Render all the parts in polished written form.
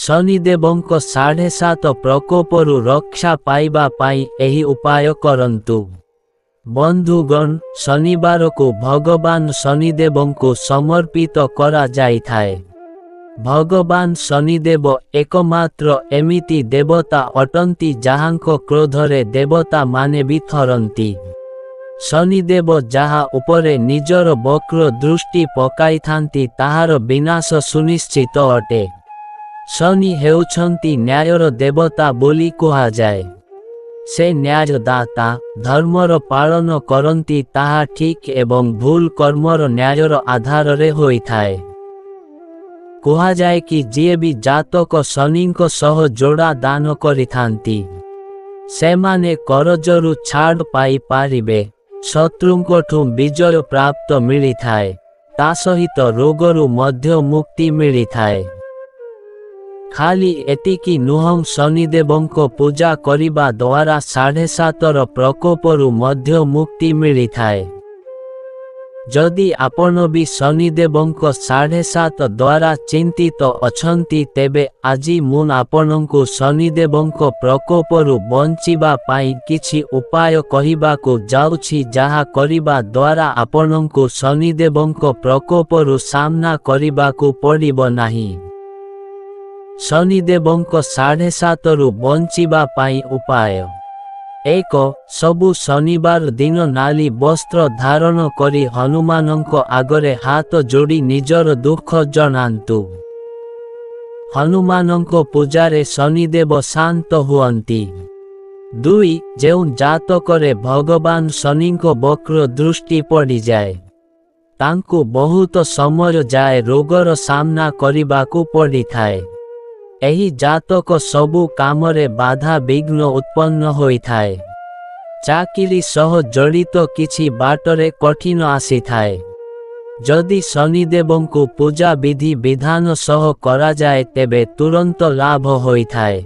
शनिदेवଙ୍କ 7.5 प्रकोपरू रक्षा पाइबा पाई एही उपाय करंतु। बंधुगण, शनिवार को भगवान शनिदेवଙ୍କୁ समर्पित करा जाइथाए। भगवान शनिदेव एकमात्र एमिति देवता अटंती जाहांको क्रोधरे देवता माने भी थरंती। शनिदेव जहा उपरे निजर वक्र दृष्टि पकाई थांती ताहार विनाश सुनिश्चित अटे। शनि हेउछंती न्यायर देवता बोली कुहा जाए। से न्यायदाता, धर्मर पालन करंती ताहा ठीक एवं भूल कर्मर न्यायर आधार रे होई थाए। कुहा जाए कि जे भी जातक शनिंको सह जोड़ा दान करि थांती से माने करजरु छाड़ पाई पारिबे, शत्रुंकोठु विजय प्राप्त मिली थाए, ता सहित रोगरु मध्य मुक्ति मिली थाए। खाली एतिकी नुहं शनिदेवंको पूजा करिबा द्वारा 7.5 प्रकोपरू मध्य मुक्ति मिली थाए। जदि आपण भी शनिदेवंको 7.5 द्वारा चिंतित अछंती तेबे आजी मुन आपणंकु शनिदेवंको प्रकोपरू बंचिबा पाई किछि उपाय कहिबाकु जाउछि, जाहा करिबा द्वारा आपणंकु शनिदेवंको प्रकोपरू सामना करिबाकु पड़िबो नाही। शनिदेवंको 7.5 रु बंचिबा पाई उपाय। 1. सबु शनिवार दिन नाली वस्त्र धारण करी हनुमानंको आगरे हाथ जोड़ी निजर दुख जनांतु। हनुमानंको पूजारे शनिदेव शांत हुअंती। 2. जेउ जातकरे भगवान शनिंको वक्र दृष्टि पड़ी जाए, तांकु बहुत समय जाए रोगर सामना करिबाकु पड़ी थाए। एही जातक सबु कामरे बाधा विघ्न उत्पन्न होई थाए। चाकिरी सह जड़ित किछि बाटरे कठिन आसी थाए। जदि शनिदेवंकु पूजा विधि विधान सह करा जाए तेबे तुरंत लाभ होई थाए।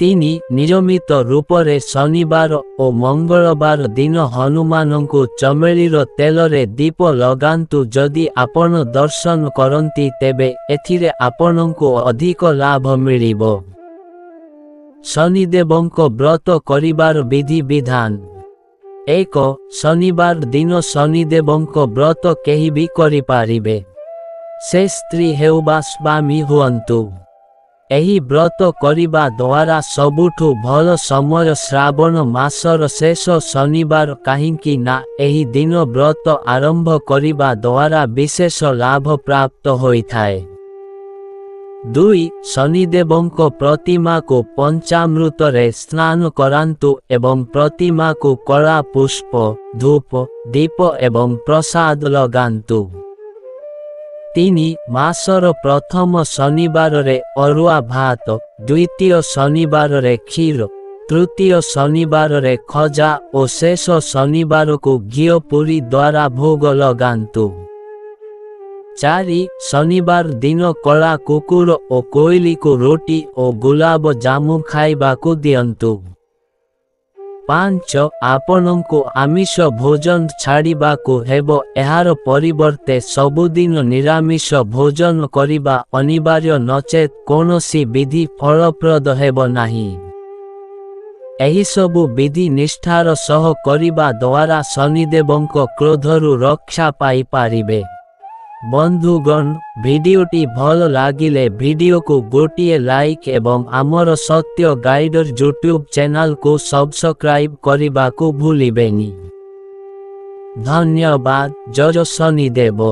3. नियमित रूपरे शनिवार और मंगलवार दिन हनुमानंकु चमेलीर तेलरे दीप लगांतु। जदि आपण दर्शन करंती तेबे एथिरे आपणंकु अधिक लाभ मिलिबो। शनिदेवंको व्रत करिबार विधि विधान। 1. शनिवार दिन शनिदेवंको व्रत केही भी करि पारिबे, से स्त्री हेउ बा स्वामी हुअंतु। एही व्रत करिबा द्वारा सबुठु भल समय श्रावण मासर शेष शनिवार, काहिंकी ना एही दिन व्रत आरंभ करिबा द्वारा विशेष लाभ प्राप्त होई थाए। 2. शनिदेवंको प्रतिमा को पंचामृत रे स्नान करांतु एवं प्रतिमा को कला पुष्प, धूप, दीप एवं प्रसाद लगांतु। 3. मासर प्रथम शनिवार रे अरुआ भात, द्वितीय शनिवार रे क्षीर, तृतीय शनिवार रे खजा और शेष शनिवार को घी पुरी द्वारा भोग लगांतु। 4. शनिवार दिन कला कुकुर और कोइली को रोटी और गुलाब जामु खाइबा को दियंतु। 5. आपनंकु आमिष भोजन छाड़िबा को हेबो, एहार परिवर्ते सबुदिन निरामिष भोजन करिबा अनिवार्य, नचेत कोनोसी विधि फलप्रद हेबो नाही। एही सबु विधि निष्ठार सह करिबा द्वारा शनिदेवंको क्रोधरु रक्षा पाई पारिबे। बंधुगण, भिडियोटी भल लागिले भिडियो को गोटिए लाइक एवं आमर सत्य गाइडर यूट्यूब चैनल को सब्सक्राइब करिबा को भूलिबेनी। धन्यवाद। जय शनिदेव।